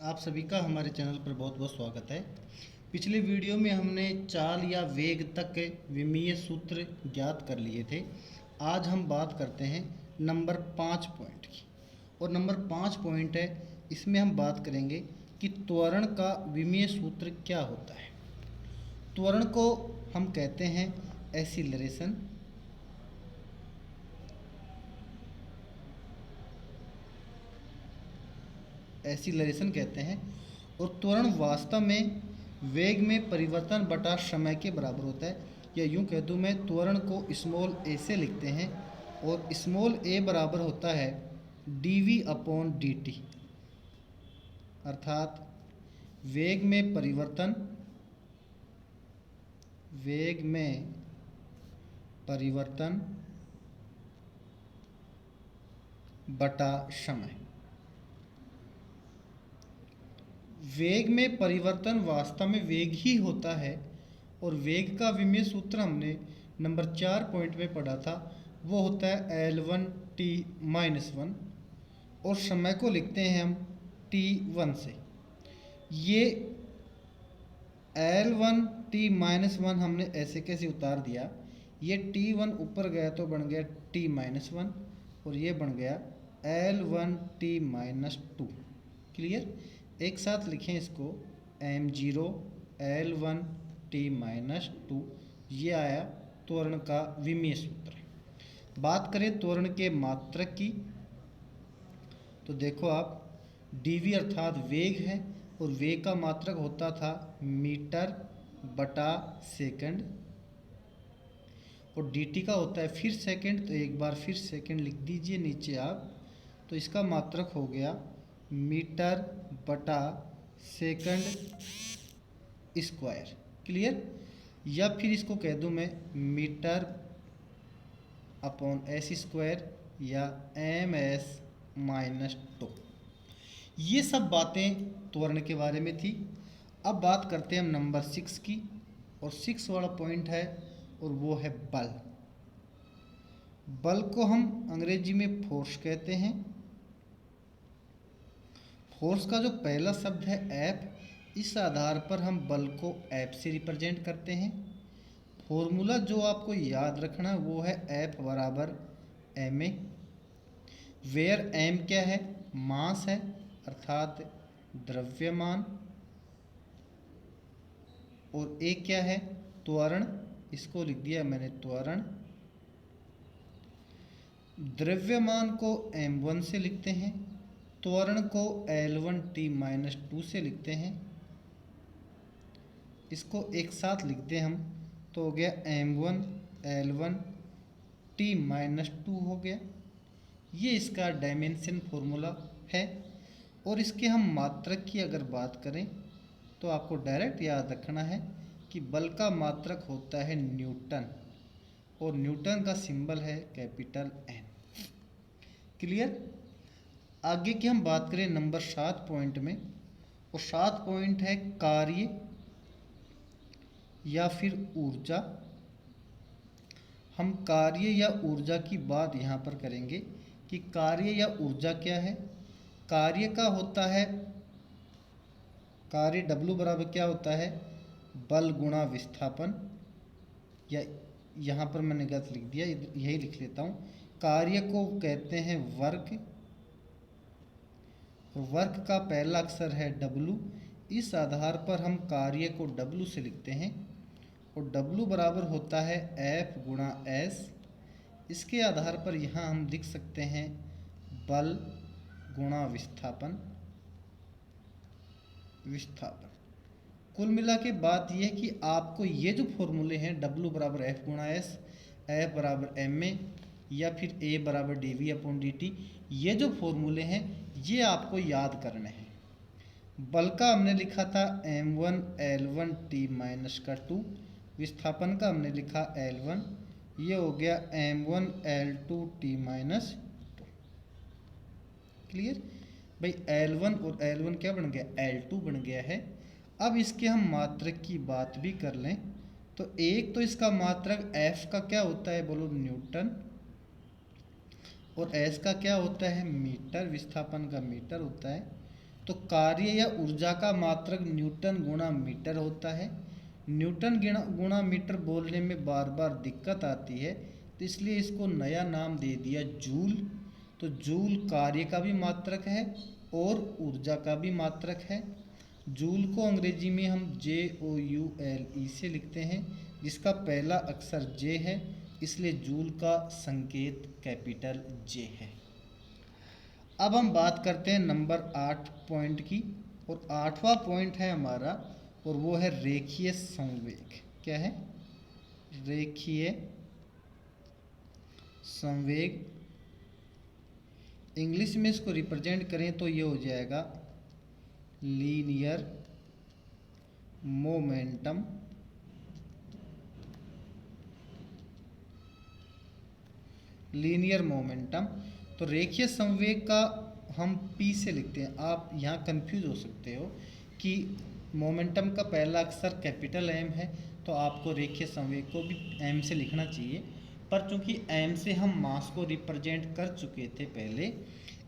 आप सभी का हमारे चैनल पर बहुत बहुत स्वागत है। पिछले वीडियो में हमने चाल या वेग तक के विमीय सूत्र ज्ञात कर लिए थे। आज हम बात करते हैं नंबर 5 पॉइंट की। और नंबर 5 पॉइंट है, इसमें हम बात करेंगे कि त्वरण का विमीय सूत्र क्या होता है। त्वरण को हम कहते हैं एक्सीलरेशन। एक्सीलरेशन कहते हैं। और त्वरण वास्तव में वेग में परिवर्तन बटा समय के बराबर होता है। या यूं कह दूं मैं, त्वरण को स्मॉल ए से लिखते हैं और स्मॉल ए बराबर होता है dv अपॉन dt, अर्थात वेग में परिवर्तन, वेग में परिवर्तन बटा समय। वेग में परिवर्तन वास्तव में वेग ही होता है और वेग का विमीय सूत्र हमने नंबर 4 पॉइंट में पढ़ा था, वो होता है L1t-1 और समय को लिखते हैं हम t1 से। ये L1t-1 हमने ऐसे कैसे उतार दिया, ये t1 ऊपर गया तो बन गया t-1 और ये बन गया L1t-2। क्लियर? एक साथ लिखें इसको, m0 L1t-2, ये आया त्वरण का विमीय सूत्र। बात करें त्वरण के मात्रक की, तो देखो आप, dv अर्थात वेग है और वेग का मात्रक होता था मीटर बटा सेकंड और dt का होता है फिर सेकंड। तो एक बार फिर सेकंड लिख दीजिए नीचे आप, तो इसका मात्रक हो गया मीटर बटा सेकंड स्क्वायर। क्लियर? या फिर इसको कह दूं मैं मीटर अपॉन एस स्क्वायर या ms-2। ये सब बातें त्वरण के बारे में थी। अब बात करते हैं हम नंबर 6 की, और 6 वाला पॉइंट है और वो है बल। बल को हम अंग्रेजी में फोर्स कहते हैं। फोर्स का जो पहला शब्द है एफ, इस आधार पर हम बल को एफ से रिप्रेजेंट करते हैं। फॉर्मूला जो आपको याद रखना वो है एफ बराबर एम ए, वेयर एम क्या है, मास है अर्थात द्रव्यमान, और ए क्या है, त्वरण। इसको लिख दिया मैंने त्वरण। द्रव्यमान को m1 से लिखते हैं, त्वरण को L1t-2 से लिखते हैं। इसको एक साथ लिखते हैं हम, तो हो गया m1 L1t-2 हो गया। ये इसका डायमेंशन फॉर्मूला है। और इसके हम मात्रक की अगर बात करें तो आपको डायरेक्ट याद रखना है कि बल का मात्रक होता है न्यूटन और न्यूटन का सिंबल है कैपिटल N। क्लियर? आगे की हम बात करें नंबर 7 पॉइंट में, और 7 पॉइंट है कार्य या फिर ऊर्जा। हम कार्य या ऊर्जा की बात यहाँ पर करेंगे कि कार्य या ऊर्जा क्या है। कार्य का होता है, कार्य W बराबर क्या होता है, बल गुणा विस्थापन, या यहाँ पर मैंने गलत लिख दिया, यही लिख लेता हूँ। कार्य को कहते हैं वर्क, वर्क का पहला अक्षर है W। इस आधार पर हम कार्य को W से लिखते हैं और W बराबर होता है F गुणा S। इसके आधार पर यहाँ हम लिख सकते हैं बल गुणा विस्थापन। कुल मिला के बात यह है कि आपको ये जो फॉर्मूले हैं W बराबर F गुणा S, F बराबर एम ए, या फिर A बराबर dv अपॉन dt, ये जो फॉर्मूले हैं ये आपको याद करने हैं। बल का हमने लिखा था m1 L1t-2, विस्थापन का हमने लिखा L1, ये हो गया m1 L2t-2। क्लियर भाई? L1 और L1 क्या बन गया, L2 बन गया है। अब इसके हम मात्रक की बात भी कर लें तो एक तो इसका मात्रक F का क्या होता है, बोलो न्यूटन, और S का क्या होता है, मीटर, विस्थापन का मीटर होता है। तो कार्य या ऊर्जा का मात्रक न्यूटन गुणा मीटर होता है। न्यूटन गुणा मीटर बोलने में बार बार दिक्कत आती है, तो इसलिए इसको नया नाम दे दिया जूल। तो जूल कार्य का भी मात्रक है और ऊर्जा का भी मात्रक है। जूल को अंग्रेजी में हम JOULE से लिखते हैं, जिसका पहला अक्षर J है, इसलिए जूल का संकेत कैपिटल J है। अब हम बात करते हैं नंबर 8 पॉइंट की, और 8वां पॉइंट है हमारा, और वो है रेखीय संवेग। क्या है? रेखीय संवेग। इंग्लिश में इसको रिप्रेजेंट करें तो ये हो जाएगा लीनियर मोमेंटम। Linear momentum. तो रेखीय संवेग का हम P से लिखते हैं। आप यहाँ कंफ्यूज हो सकते हो कि मोमेंटम का पहला अक्षर कैपिटल M है, तो आपको रेखीय संवेग को भी M से लिखना चाहिए, पर चूंकि M से हम मास को रिप्रेजेंट कर चुके थे पहले,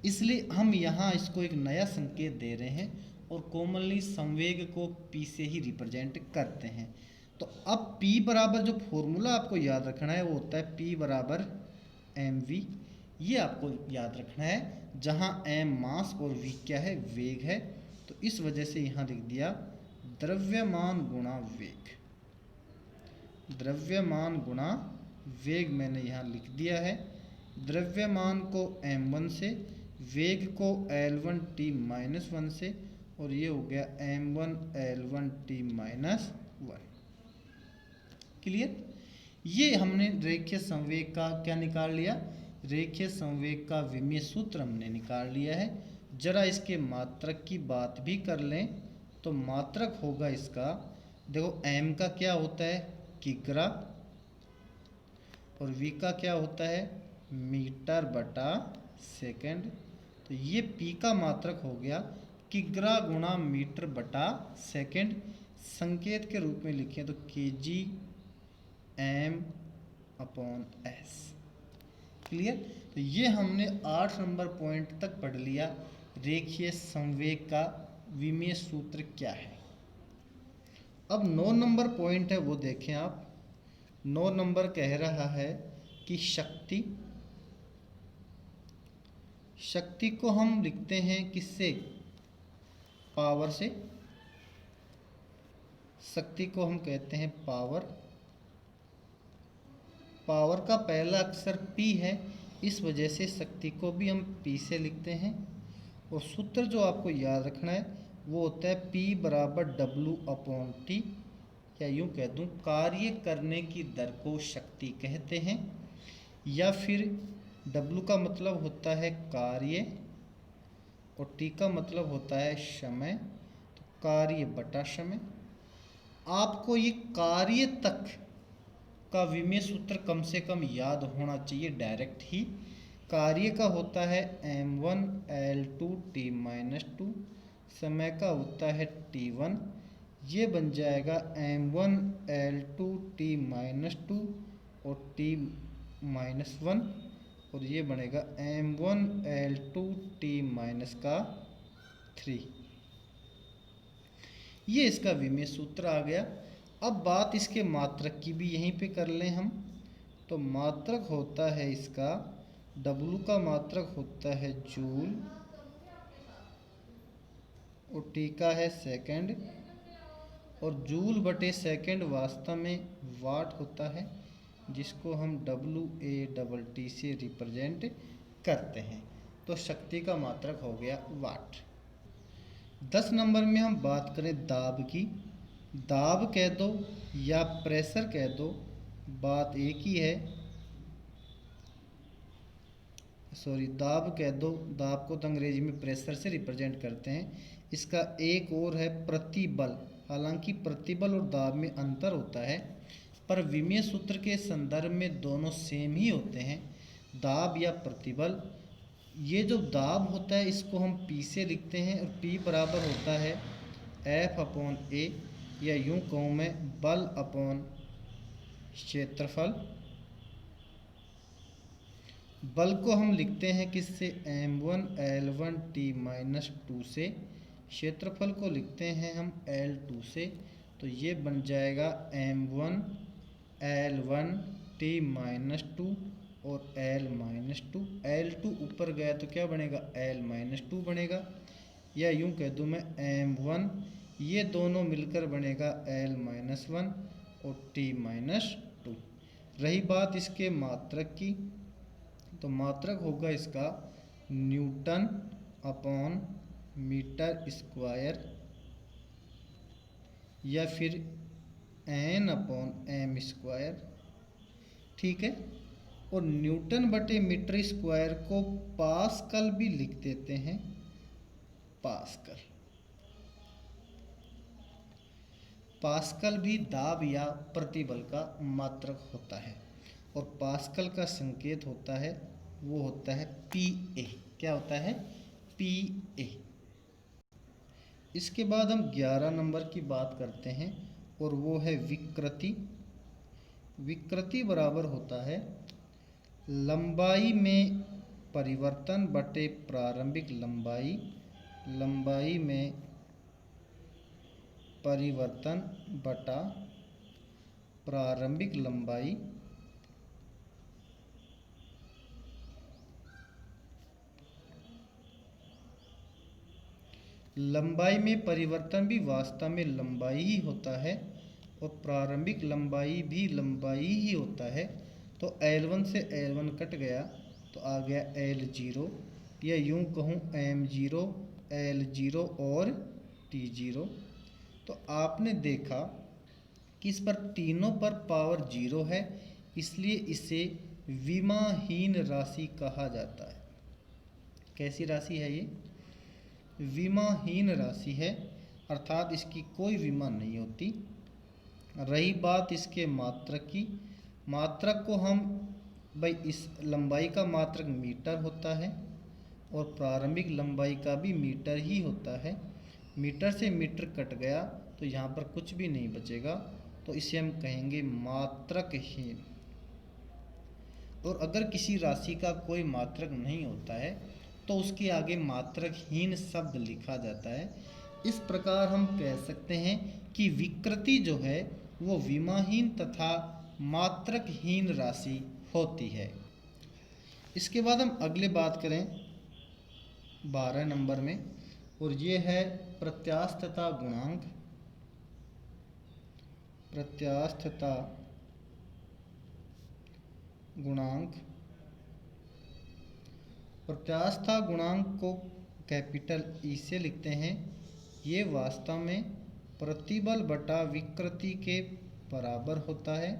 इसलिए हम यहाँ इसको एक नया संकेत दे रहे हैं और कॉमनली संवेग को P से ही रिप्रेजेंट करते हैं। तो अब P बराबर जो फॉर्मूला आपको याद रखना है वो होता है P बराबर mv। ये आपको याद रखना है, जहाँ m मास और v क्या है? वेग है। तो इस वजह से यहाँ लिख दिया द्रव्यमान गुणा वेग। द्रव्यमान गुणा वेग मैंने यहाँ लिख दिया है। द्रव्यमान को m1 से, वेग को L1t-1 से, और ये हो गया m1 L1t-1। क्लियर? ये हमने रेखीय संवेग का क्या निकाल लिया? रेखीय संवेग का विमीय सूत्र हमने निकाल लिया है। जरा इसके मात्रक की बात भी कर लें तो मात्रक होगा इसका, देखो m का क्या होता है? किग्रा, और v का क्या होता है? मीटर बटा सेकंड। तो ये p का मात्रक हो गया किग्रा गुणा मीटर बटा सेकंड। संकेत के रूप में लिखें तो kg m/s। क्लियर? तो ये हमने 8 नंबर पॉइंट तक पढ़ लिया, रेखीय संवेग का विमीय सूत्र क्या है। अब 9 नंबर पॉइंट है वो देखें आप। 9 नंबर कह रहा है कि शक्ति को हम लिखते हैं किससे? पावर से। शक्ति को हम कहते हैं पावर। पावर का पहला अक्षर P है, इस वजह से शक्ति को भी हम P से लिखते हैं। और सूत्र जो आपको याद रखना है वो होता है P बराबर W/T, या यूँ कह दूँ कार्य करने की दर को शक्ति कहते हैं, या फिर W का मतलब होता है कार्य और T का मतलब होता है समय। तो कार्य बटा समय। आपको ये कार्य तक का विमीय सूत्र कम से कम याद होना चाहिए डायरेक्ट ही। कार्य का होता है m1 L2t-2, समय का होता है t1। ये बन जाएगा m1 L2t-2 और t-1, और ये बनेगा m1 L2t-3। ये इसका विमीय सूत्र आ गया। अब बात इसके मात्रक की भी यहीं पे कर लें हम। तो मात्रक होता है इसका, W का मात्रक होता है जूल, और T का है सेकंड, और जूल बटे सेकंड वास्तव में वाट होता है, जिसको हम WATT से रिप्रेजेंट करते हैं। तो शक्ति का मात्रक हो गया वाट। 10 नंबर में हम बात करें दाब की। दाब कह दो या प्रेशर कह दो, बात एक ही है। दाब कह दो, दाब को तो अंग्रेजी में प्रेशर से रिप्रेजेंट करते हैं। इसका एक और है प्रतिबल। हालांकि प्रतिबल और दाब में अंतर होता है, पर विमीय सूत्र के संदर्भ में दोनों सेम ही होते हैं, दाब या प्रतिबल। ये जो दाब होता है इसको हम P से लिखते हैं, और P बराबर होता है F/A, या यूँ कहूँ मैं बल अपॉन क्षेत्रफल। बल को हम लिखते हैं किससे? m1 L1t-2 से, क्षेत्रफल को लिखते हैं हम L2 से, तो ये बन जाएगा M1 L1 T-2 और L-2। L2 ऊपर गया तो क्या बनेगा, L-2 बनेगा, या यूं कह दूं मैं M1, ये दोनों मिलकर बनेगा L-1 और T-2। रही बात इसके मात्रक की, तो मात्रक होगा इसका न्यूटन अपॉन मीटर स्क्वायर या फिर N अपॉन एम स्क्वायर। ठीक है, और न्यूटन बटे मीटर स्क्वायर को पास्कल भी लिख देते हैं, पास्कल। पास्कल भी दाब या प्रतिबल का मात्रक होता है, और पास्कल का संकेत होता है, वो होता है PA। क्या होता है, PA। इसके बाद हम 11 नंबर की बात करते हैं, और वो है विकृति। विकृति बराबर होता है लंबाई में परिवर्तन बटे प्रारंभिक लंबाई, लंबाई में परिवर्तन बटा प्रारंभिक लंबाई, लंबाई में परिवर्तन भी वास्तव में लंबाई ही होता है, और प्रारंभिक लंबाई भी लंबाई ही होता है। तो L1 से L1 कट गया तो आ गया L0, या यूं कहूँ M0 L0 और T0। तो आपने देखा कि इस पर तीनों पर पावर 0 है, इसलिए इसे विमाहीन राशि कहा जाता है। कैसी राशि है ये, विमाहीन राशि है, अर्थात इसकी कोई विमा नहीं होती। रही बात इसके मात्रक की, मात्रक को हम भाई, इस लंबाई का मात्रक मीटर होता है और प्रारंभिक लंबाई का भी मीटर ही होता है। मीटर से मीटर कट गया तो यहाँ पर कुछ भी नहीं बचेगा, तो इसे हम कहेंगे मात्रकहीन। और अगर किसी राशि का कोई मात्रक नहीं होता है तो उसके आगे मात्रकहीन शब्द लिखा जाता है। इस प्रकार हम कह सकते हैं कि विकृति जो है वो विमाहीन तथा मात्रकहीन राशि होती है। इसके बाद हम अगले बात करें 12 नंबर में, और ये है प्रत्यास्थता गुणांक। प्रत्यास्थता गुणांक, प्रत्यास्थता गुणांक को कैपिटल ई से लिखते हैं। ये वास्तव में प्रतिबल बटा विकृति के बराबर होता है।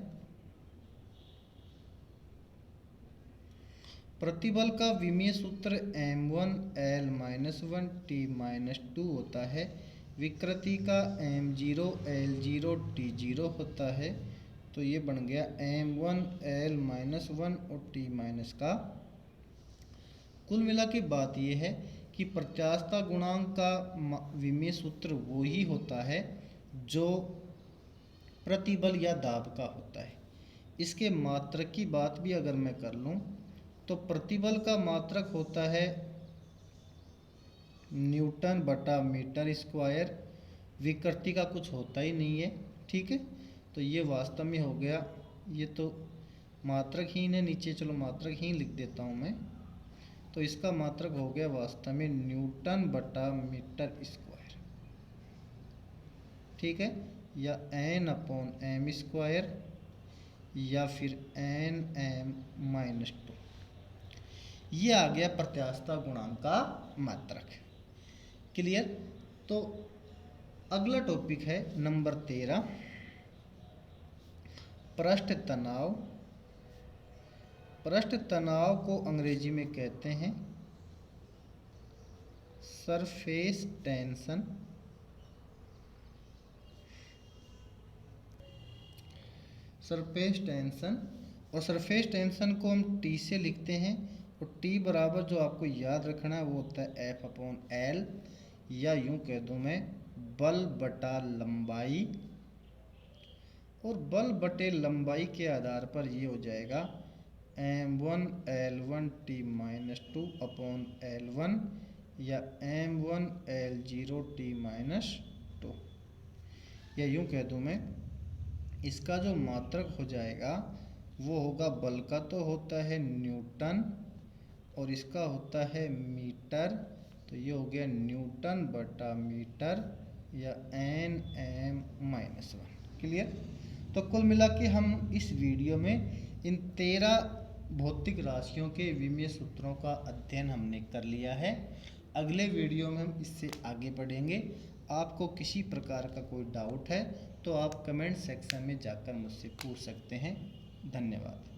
प्रतिबल का विमीय सूत्र M1 L-1 T-2 होता है। विकृति का M0 L0 T0 होता है। तो ये बन गया M1 L-1 और T- का। कुल मिला के बात ये है कि प्रत्यास्थता गुणांक का विमीय सूत्र वो ही होता है जो प्रतिबल या दाब का होता है। इसके मात्रक की बात भी अगर मैं कर लूँ तो प्रतिबल का मात्रक होता है न्यूटन बटा मीटर स्क्वायर, विकृति का कुछ होता ही नहीं है। ठीक है, तो ये वास्तव में हो गया, ये तो मात्रकहीन है, नीचे चलो मात्रकहीन लिख देता हूँ मैं। तो इसका मात्रक हो गया वास्तव में न्यूटन बटा मीटर स्क्वायर। ठीक है, या N अपॉन एम स्क्वायर या फिर Nm-2। ये आ गया प्रत्यास्थता गुणांक का मात्रक। क्लियर। तो अगला टॉपिक है नंबर 13, पृष्ठ तनाव। पृष्ठ तनाव को अंग्रेजी में कहते हैं सरफेस टेंशन। सरफेस टेंशन, और सरफेस टेंशन को हम T से लिखते हैं, और T बराबर जो आपको याद रखना है वो होता है F/L, या यूं कह दूं मैं बल बटा लंबाई। और बल बटे लंबाई के आधार पर ये हो जाएगा M1 L1 T-2 upon L1, या m1l0t-2, या यूं कह दूं मैं, इसका जो मात्रक हो जाएगा वो होगा, बल का तो होता है न्यूटन और इसका होता है मीटर, तो ये हो गया न्यूटन बटा मीटर या Nm-1। क्लियर। तो कुल मिला के हम इस वीडियो में इन 13 भौतिक राशियों के विमीय सूत्रों का अध्ययन हमने कर लिया है। अगले वीडियो में हम इससे आगे बढ़ेंगे। आपको किसी प्रकार का कोई डाउट है तो आप कमेंट सेक्शन में जाकर मुझसे पूछ सकते हैं। धन्यवाद।